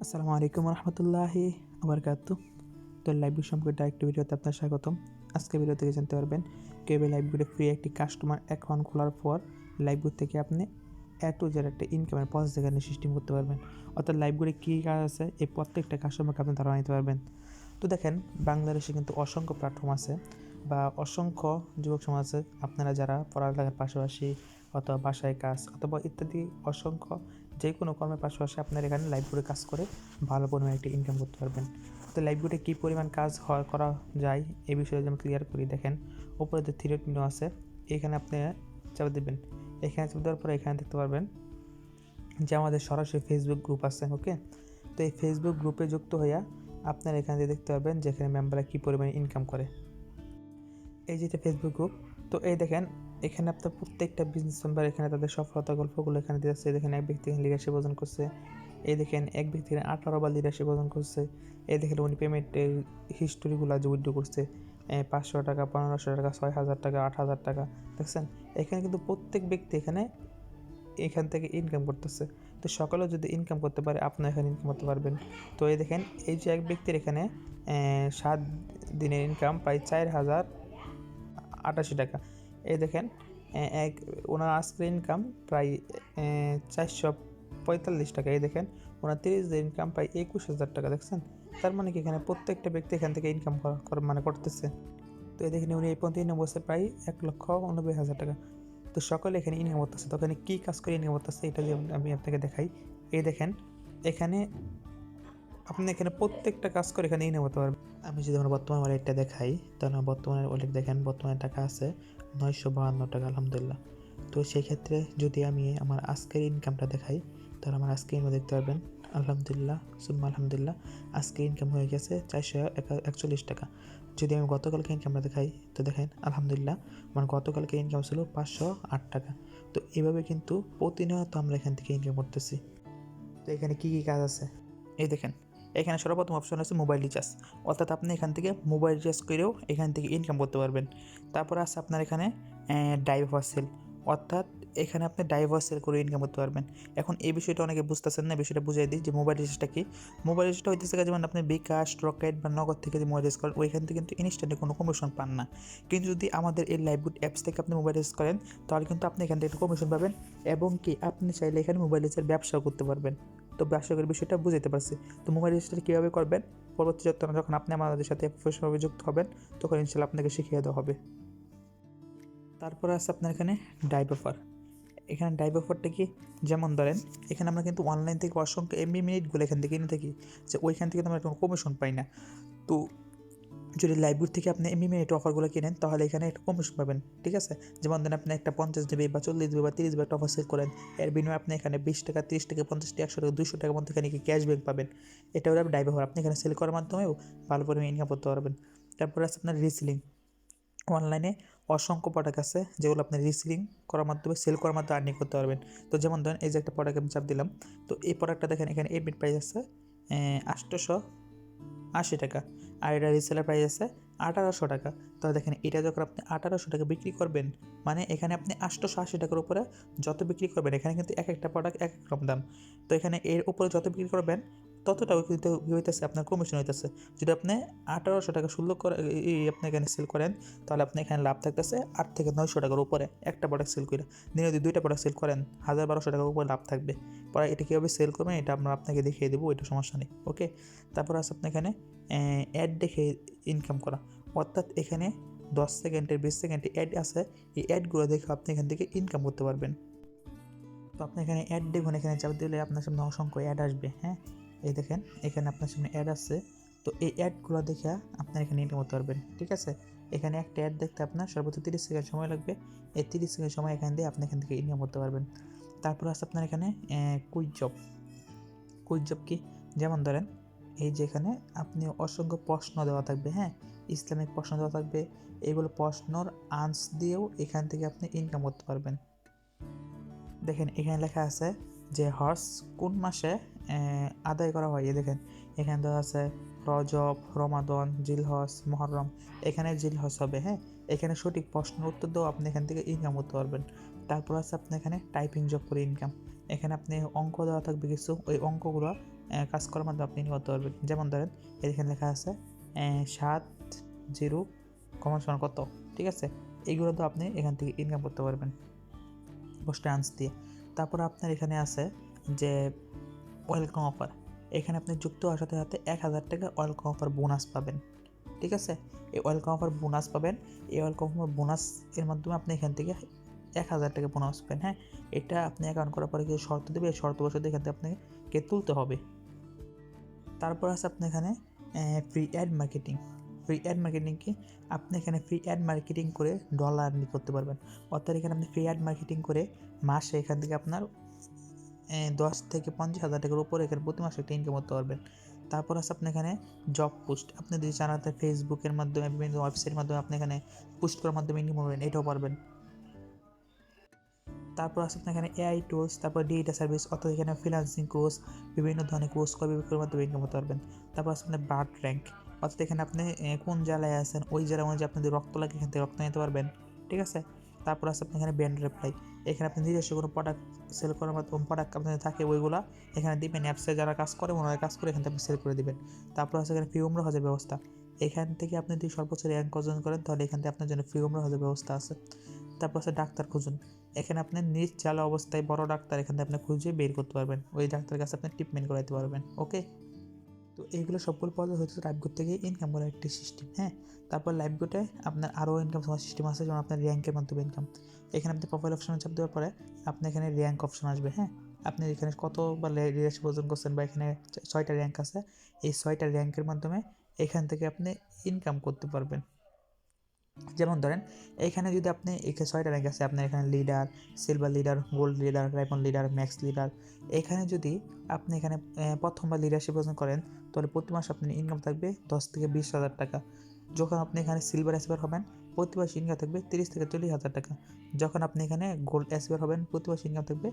আসসালামু আলাইকুম রহমতুল্লাহি আবরকাতু। তো লাইভ সম্পর্কে আরেকটি ভিডিওতে আপনার স্বাগতম। আজকে ভিডিও থেকে জানতে পারবেন কীভাবে লাইভগুলো ফ্রি একটি কাস্টমার অ্যাকাউন্ট খোলার পর লাইভগুলো থেকে আপনি টু জেড একটা ইনকামের পথ যেখানে সিস্টেম করতে পারবেন। অর্থাৎ লাইভগুলি কী কাজ আছে এই প্রত্যেকটা কাস্টমারকে আপনি ধারণা নিতে পারবেন। তো দেখেন, বাংলাদেশে কিন্তু অসংখ্য প্ল্যাটফর্ম আছে বা অসংখ্য যুবক সমাজ আছে, আপনারা যারা পড়ালেখার পাশাপাশি অথবা বাসায় কাজ অথবা ইত্যাদি অসংখ্য যে কোনো কর্মের পাশাপাশি আপনারা এখানে লাইভগুলো কাজ করে ভালো পরিমাণে একটি ইনকাম করতে পারবেন। তো লাইভগুলো কী পরিমাণ কাজ করা যায় এই বিষয়ে যেমন ক্লিয়ার করি। দেখেন, উপরে যে থ্রি মেনু আছে এখানে আপনি চাপ দেবেন। এখানে চাপ দেওয়ার পরে এখানে দেখতে পারবেন যে আমাদের সরাসরি ফেসবুক গ্রুপ আছে। ওকে, তো এই ফেসবুক গ্রুপে যুক্ত হইয়া আপনারা এখানে দিয়ে দেখতে পারবেন যে এখানে মেম্বাররা কী পরিমাণে ইনকাম করে। এই যেটা ফেসবুক গ্রুপ, তো এই দেখেন এখানে আপনার প্রত্যেকটা বিজনেস মেম্বার এখানে তাদের সফলতা গল্পগুলো এখানে দিয়েছে। দেখেন, এক ব্যক্তি এখানে লিডারশিপ অর্জন করছে। এই দেখেন এক ব্যক্তি 18 বার লিডারশিপ অর্জন করছে। এই দেখেন উনি পেমেন্টের হিস্টোরিগুলো যে উইথড্র করছে, 500 টাকা, 1500 টাকা, 6000 টাকা, 8000 টাকা। দেখছেন, এখানে কিন্তু প্রত্যেক ব্যক্তি এখান থেকে ইনকাম করতেছে। তো সকলেও যদি ইনকাম করতে পারে, আপনিও এখানে ইনকাম করতে পারবেন। তো এই দেখেন, এই যে এক ব্যক্তির এখানে 7 দিনের ইনকাম প্রায় 4088 টাকা। এই দেখেন, এক ওনার আজকের ইনকাম প্রায় 445 টাকা। এই দেখেন ওনার 30 দিনের ইনকাম প্রায় 21,000 টাকা। দেখছেন, তার মানে কি এখানে প্রত্যেকটা ব্যক্তি এখান থেকে ইনকাম করতেছে। তো এই দেখেন উনি এই পর্যন্ত ইনকাম করছে প্রায় 1,90,000 টাকা। তো সকলে এখানে ইনকাম করতেছে। তো এখানে কী কাজ করে ইনকাম করতেছে এটা যদি আমি আপনাকে দেখাই। এই দেখেন, এখানে আপনি এখানে প্রত্যেকটা কাজ করে এখানে ইনকাম করতে পারবেন। আমি যদি আমার বর্তমান ওয়ালেটটা দেখাই, তাহলে আমার বর্তমানে ওয়ালেট দেখেন, বর্তমানে টাকা আছে 952 টাকা, আলহামদুলিল্লাহ। তো সেই ক্ষেত্রে যদি আমি আমার আজকের ইনকামটা দেখাই, তাহলে আমার আজকের ইনকাম দেখতে পারবেন, আলহামদুলিল্লাহ সুম্মা আলহামদুলিল্লাহ, আজকে ইনকাম হয়ে গেছে 441 টাকা। যদি আমি গতকালকে ইনকামটা দেখাই, তো দেখেন আলহামদুলিল্লাহ আমার গতকালকে ইনকাম ছিল 508 টাকা। তো এভাবে কিন্তু প্রতিনিয়ত আমরা এখান থেকে ইনকাম করতেছি। তো এখানে কী কী কাজ আছে এই দেখেন, এখানে সর্বপ্রথম অপশন আছে মোবাইল রিচার্জ। অর্থাৎ আপনি এখান থেকে মোবাইল রিচার্জ করেও এখান থেকে ইনকাম করতে পারবেন। তারপর আছে আপনার এখানে ডাইভার সেল, অর্থাৎ এখানে আপনি ডাইভার সেল করে ইনকাম করতে পারবেন। এখন এই বিষয়টা অনেকে বুঝতেছেন না, বিষয়টা বুঝিয়ে দিই যে মোবাইল রিচার্জটা কি। মোবাইল রিচার্জটা হইতেছে যেমন আপনি বিকাশ, রকেট বা নগদ থেকে যে মোবাইল রিচার্জ করেন, ওইখান থেকে কিন্তু ইনস্ট্যান্টলি কোনো কমিশন পান না। কিন্তু যদি আমাদের এই লাইভগুড অ্যাপস থেকে আপনি মোবাইল রিচার্জ করেন, তাহলে কিন্তু আপনি এখান থেকে একটা কমিশন পাবেন এবং কি আপনি চাইলে এখানে মোবাইল রিচার্জ ব্যবসাও করতে পারবেন। তো ব্যবসা করার বিষয়টা বুঝতে পারছি। তো মোবাইল রেজিস্টার কীভাবে করবেন, পরবর্তী যখন আপনি আমাদের সাথে প্রফেশনালভাবে যুক্ত হবেন, তখন ইনশাল্লাহ আপনাকে শিখিয়ে দেওয়া হবে। তারপরে আছে আপনার এখানে ডাইভ অফার। এখানে ডাইভ অফারটা কি, যেমন ধরেন এখানে আমরা কিন্তু অনলাইন থেকে অসংখ্য এমবি মিনিটগুলো এখান থেকে কিনে থাকি, যে ওইখান থেকে তো আমরা কোনো কমিশন পাই না। তো যদি লাইভগুড থেকে আপনি এমবি মিনিট অফারগুলো কিনেন, তাহলে এখানে একটা কমিশন পাবেন। ঠিক আছে, যেমন ধরেন আপনি একটা 50 জিবি বা 40 জিবি বা 30 জিবি একটা অফার সেল করেন, এর বিনিময়ে আপনি এখানে 20 টাকা, 30 টাকা, 50 টাকা, 100 টাকা, 200 টাকার মধ্যে এখানে ক্যাশব্যাক পাবেন। এটা হলো ডাইভ অফার। আপনি এখানে সেল করার মাধ্যমেও ভালো পরিমাণে ইনকাম করতে পারবেন। তারপরে আছে আপনার রিসেলিং। অনলাইনে অসংখ্য প্রোডাক্ট আছে যেগুলো আপনি রিসেলিং করার মাধ্যমে, সেল করার মাধ্যমে আর্নিং করতে পারবেন। তো যেমন ধরেন এই যে একটা প্রোডাক্ট আমি চাপ দিলাম, তো এই প্রোডাক্টটা দেখেন এখানে এডমিট প্রাইস আছে 880 টাকা, আর এটা রিসেলার প্রাইস আছে 1800 টাকা। তো দেখেন এটা যখন আপনি 1800 টাকা বিক্রি করবেন, মানে এখানে আপনি 880 টাকার উপরে যত বিক্রি করবেন, এখানে কিন্তু এক একটা প্রোডাক্ট এক এক রকম দাম। তো এখানে এর উপরে যত বিক্রি করবেন ততটাও কিন্তু হইতেছে আপনার কমিশন হইতেছে। যদি আপনি 1800 টাকা সুলভ করে আপনি এখানে সেল করেন, তাহলে আপনি এখানে লাভ থাকতেছে 8 থেকে 900 টাকার উপরে একটা প্রোডাক্ট সেল করে। দিনে যদি 2টা প্রোডাক্ট সেল করেন, 1200 টাকার উপরে লাভ থাকবে। পরে এটা কীভাবে সেল করবেন এটা আমরা আপনাকে দেখিয়ে দেবো, এটা সমস্যা নেই। ওকে, তারপর আছে আপনি এখানে অ্যাড দেখে ইনকাম করা, অর্থাৎ এখানে 10 সেকেন্ডের 20 সেকেন্ডের অ্যাড আছে, এই অ্যাডগুলো দেখে আপনি এখান থেকে ইনকাম করতে পারবেন। তো আপনি এখানে অ্যাড দেখুন, এখানে চাপ দিলে আপনার সামনে অসংখ্য অ্যাড আসবে। হ্যাঁ, এই দেখেন এখানে আপনার সামনে অ্যাড আছে। তো এই অ্যাডগুলো দেখে আপনার এখানে ইনকাম করতে পারবেন। ঠিক আছে, এখানে একটা অ্যাড দেখতে আপনার সর্বোচ্চ 30 সেকেন্ড সময় লাগবে। এই 30 সেকেন্ড সময় এখান দিয়ে আপনি এখান থেকে ইনকাম করতে পারবেন। তারপর আছে আপনার এখানে কুইক জব। কুইক জব কি, যেমন ধরেন এই যেখানে আপনি অসংখ্য প্রশ্ন দেওয়া থাকবে, হ্যাঁ, ইসলামিক প্রশ্ন দেওয়া থাকবে, এইগুলো প্রশ্নর আনসার দিয়েও এখান থেকে আপনি ইনকাম করতে পারবেন। দেখেন এখানে লেখা আছে যে হজ কোন মাসে আদায় করা হয়। দেখেন এখানে দেওয়া আছে রজব, রমাদন, জিলহজ, মহরম। এখানে জিলহজ হবে। হ্যাঁ, এখানে সঠিক প্রশ্নের উত্তর দিয়েও আপনি এখান থেকে ইনকাম করতে পারবেন। তারপর আছে আপনি এখানে টাইপিং জব করে ইনকাম। এখানে আপনি অঙ্ক দেওয়া থাকবে কিছু, ওই অঙ্কগুলো কাজ করার মাধ্যমে আপনি ইনকাম করতে পারবেন। যেমন ধরেন এখানে লেখা আছে 7 সমান কত, ঠিক আছে? এইগুলো তো আপনি এখান থেকে ইনকাম করতে পারবেন পোস্ট আনস দিয়ে। তারপর আপনার এখানে আছে যে ওয়েলকাম অফার, এখানে আপনি যুক্ত হওয়ার সাথে সাথে 1000 টাকা ওয়েলকাম অফার বোনাস পাবেন, ঠিক আছে? এই ওয়েলকাম অফার বোনাস পাবেন। এই ওয়েলকাম অফার বোনাস এর মাধ্যমে আপনি এখান থেকে 1000 টাকা বোনাস পাবেন। হ্যাঁ, এটা আপনি অ্যাকাউন্ট করার পরে কিছু শর্ত দেবে, এই শর্ত বসে এখান থেকে আপনাকে তুলতে হবে। তারপর আছে আপনি এখানে free add marketing. Free add marketing কি, আপনি এখানে ফ্রি অ্যাড মার্কেটিং করে ডলার আর্নিং করতে পারবেন। অর্থাৎ এখানে আপনি ফ্রি অ্যাড মার্কেটিং করে মাসে এখান থেকে আপনার 10 থেকে 50,000 টাকার উপরে এখানে প্রতি মাসে একটা ইনকাম করতে পারবেন। তারপর আছে আপনি এখানে জব পোস্ট, আপনি যদি চান ফেসবুকের মাধ্যমে বিভিন্ন ওয়েবসাইটের মাধ্যমে আপনি এখানে পোস্ট করার মাধ্যমে ইনকাম করবেন, এটাও পারবেন। তারপর আছে আপনার এখানে এআই টুলস, তারপর ডেটা সার্ভিস, অর্থাৎ এখানে ফ্রিল্যান্সিং কোর্স, বিভিন্ন ধরনের কোর্স করে বিভিন্ন মাধ্যমে ইনকাম করতে পারবেন। তারপর আছে আপনার ব্লাড র্যাঙ্ক, অর্থাৎ এখানে আপনি কোন জেলায় আছেন ওই জেলার অনুযায়ী আপনাদের রক্ত লাগে এখান থেকে রক্ত নিতে পারবেন, ঠিক আছে? তারপর আছে আপনার এখানে ব্র্যান্ড রেপ্লাই, এখানে আপনি নিজস্ব কোনো প্রোডাক্ট সেল করার মাধ্যমে প্রোডাক্ট আপনাদের থাকে ওইগুলো এখানে দিবেন, অ্যাপসে যারা কাজ করে ওনারা কাজ করে এখান থেকে আপনি সেল করে দিবেন। তারপর আছে এখানে ফ্রি উমরা হজের ব্যবস্থা, এখান থেকে আপনি যদি সর্বোচ্চ র্যাঙ্ক অর্জন করেন তাহলে এখান থেকে আপনার জন্য ফ্রি উমরা হজের ব্যবস্থা আছে। তারপর আছে ডাক্তার খুঁজুন, এখানে আপনি নিজ চালা অবস্থায় বড় ডাক্তার এখান থেকে আপনি খুঁজে বের করতে পারবেন, ওই ডাক্তারের কাছে আপনি ট্রিটমেন্ট করাতে পারবেন। ওকে, তো এইগুলো সবগুলো পাওয়া যায় হচ্ছে লাইভ থেকে ইনকাম করার একটি সিস্টেম। হ্যাঁ, তারপর লাইভ গোটে আপনার আরও ইনকাম হওয়ার সিস্টেম আছে, যেমন আপনার র্যাঙ্কের মাধ্যমে ইনকাম। এখানে আপনি প্রোফাইল অপশনে চাপ দেওয়ার পরে আপনি এখানে র্যাঙ্ক অপশন আসবে। হ্যাঁ, আপনি এখানে কত বা লিডারশিপ অর্জন করছেন বা এখানে 6টা র্যাঙ্ক আছে, এই 6টা র্যাঙ্কের মাধ্যমে এখান থেকে আপনি ইনকাম করতে পারবেন। যেমন ধরেন এখানে যদি আপনি এখানে 6টা র্যাঙ্ক আছে, আপনার এখানে leader, silver leader, gold leader, diamond leader, max leader, এখানে যদি আপনি এখানে প্রথমবার লিডারশিপ অর্জন করেন তাহলে প্রতি মাসে আপনার ইনকাম থাকবে 10 থেকে 20,000 টাকা। যখন আপনি এখানে সিলভার অ্যাসিভার হবেন প্রতি মাসে ইনকাম থাকবে 30 থেকে 40,000 টাকা। যখন আপনি এখানে গোল্ড অ্যাসিভার হবেন প্রতি মাসে ইনকাম থাকবে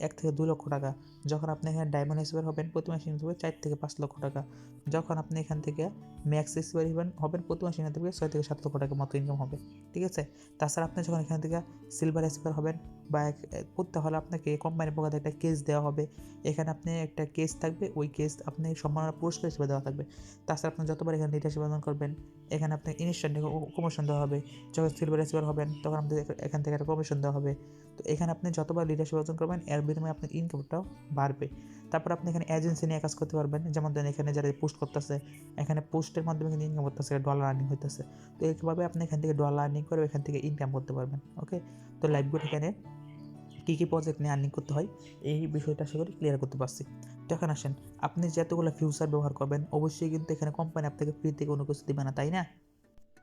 1 থেকে 2 লক্ষ টাকা। যখন আপনি এখানে ডায়মন্ড অ্যাসিভার হবেন প্রতি মাসে ইনকাম থাকবে 4 থেকে 5 লক্ষ টাকা। যখন আপনি এখান থেকে ম্যাক্স অ্যাসিভার হবেন প্রতি মাসে ইনকাম থাকবে 6 থেকে 7 লক্ষ টাকার মতো ইনকাম হবে, ঠিক আছে? তাছাড়া আপনি যখন এখান থেকে সিলভার অ্যাসিভার হবেন বা করতে হলে আপনাকে কোম্পানির পক্ষ থেকে একটা কেস দেওয়া হবে, এখানে আপনি একটা কেস থাকবে, ওই কেস আপনি সম্মাননা পুরস্কার হিসেবে দেওয়া থাকবে। তাছাড়া আপনি যতবার এখানে লিডারশিপ অর্জন করবেন এখানে আপনি ইনস্ট্যান্ট কমিশন দেওয়া হবে। যখন সিলভার অ্যাচিভার হবেন তখন আপনাদের এখান থেকে একটা কমিশন দেওয়া হবে। তো এখানে আপনি যতবার লিডারশিপ অর্জন করবেন এর বিনিময়ে আপনার ইনকামটাও বাড়বে। তারপর আপনি এখানে এজেন্সি নিয়ে কাজ করতে পারবেন, যেমন ধরেন এখানে যারা পোস্ট করতেছে এখানে পোস্টের মাধ্যমে কিন্তু ইনকাম করতেছে, ডলার আর্নিং হইতেছে। তো এইভাবে আপনি এখান থেকে ডলার আর্নিং করে এখান থেকে ইনকাম করতে পারবেন। ওকে, তো লাইভগুড এখানে কী কী প্রজেক্ট নিয়ে আর্নিং করতে হয় এই বিষয়টা আশা করি ক্লিয়ার করতে পারছি। তো এখন আসেন, আপনি যতগুলো ফিউচার ব্যবহার করবেন অবশ্যই কিন্তু এখানে কোম্পানি আপনাকে ফ্রিতে কোনো কিছু দেবে না, তাই না?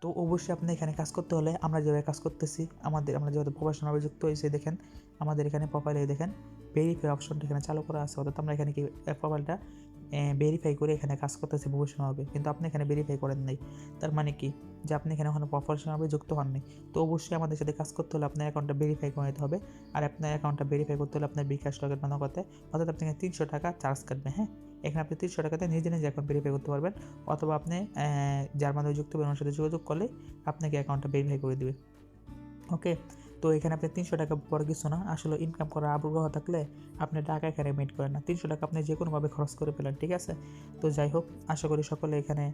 তো অবশ্যই আপনি এখানে কাজ করতে হলে আমরা যেভাবে কাজ করতেছি আমরা যেহেতু প্রফেশনালভাবে যুক্ত হয়েছি, দেখেন আমাদের এখানে প্রোফাইলে দেখেন ভেরিফাই অপশনটা এখানে চালু করা আছে, অর্থাৎ আমরা এখানে কি প্রোফাইলটা ভেরিফাই করে এখানে কাজ করতেছি প্রফেশনালভাবে, কিন্তু আপনি এখানে ভেরিফাই করেন নাই। তার মানে কি যে আপনি এখানে ওখানে প্রফেশনালভাবে যুক্ত হননি। তো অবশ্যই আমাদের সাথে কাজ করতে হলে আপনার অ্যাকাউন্টটা ভেরিফাই করে নিতে হবে। আর আপনার অ্যাকাউন্টটা ভেরিফাই করতে হলে আপনার বিকাশ লগের করতে, অর্থাৎ আপনি এখানে 300 টাকা চার্জ কাটবে। হ্যাঁ, এখানে আপনি 300 টাকাতে নিজে অ্যাকাউন্ট ভেরিফাই করতে পারবেন, অথবা আপনি যার মাধ্যমে যুক্ত হবেন ওর সাথে যোগাযোগ করলে আপনাকে অ্যাকাউন্টটা ভেরিফাই করে দেবে। ওকে, তো এখানে আপনি 300 টাকা পরে কিছু না, আসলে ইনকাম করার আগ্রহ থাকলে আপনি টাকা এখানে মিট করেন না, 300 টাকা আপনি যে কোনোভাবে খরচ করে ফেলেন, ঠিক আছে? তো যাই হোক, আশা করি সকলে এখানে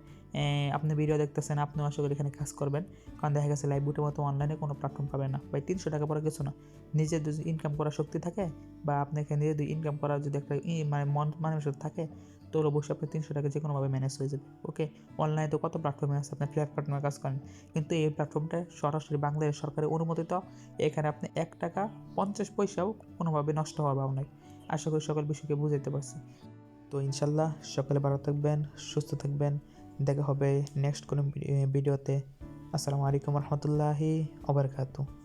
আপনি ভিডিও দেখতেছেন, আপনিও আশা করি এখানে কাজ করবেন, কারণ দেখা গেছে লাইভবুটের মতো অনলাইনে কোনো প্ল্যাটফর্ম পাবেন না ভাই। 300 টাকা পরে কিছু না, নিজের যদি ইনকাম করার শক্তি থাকে বা আপনি এখানে নিজে যদি ইনকাম করার যদি একটা মানে মানসিকতা থাকে তো অবশ্যই আপনার 300 টাকা যে কোনোভাবে ম্যানেজ হয়ে যাবে। ওকে, অনলাইনে তো কত প্ল্যাটফর্মে আছে, আপনার ফ্লিপকার্টে কাজ করেন, কিন্তু এই প্ল্যাটফর্মটা সরাসরি বাংলাদেশ সরকারের অনুমোদিত, এখানে আপনি 1 টাকা 50 পয়সাও কোনোভাবে নষ্ট হওয়ার ভাব নাই। আশা করি সকল বিষয়কে বুঝাইতে পারছি। তো ইনশাল্লাহ সকালে ভালো থাকবেন, সুস্থ থাকবেন, দেখা হবে নেক্সট কোনো ভিডিওতে। আসসালামু আলাইকুম রহমতুল্লাহি ওয়া বারাকাতুহু।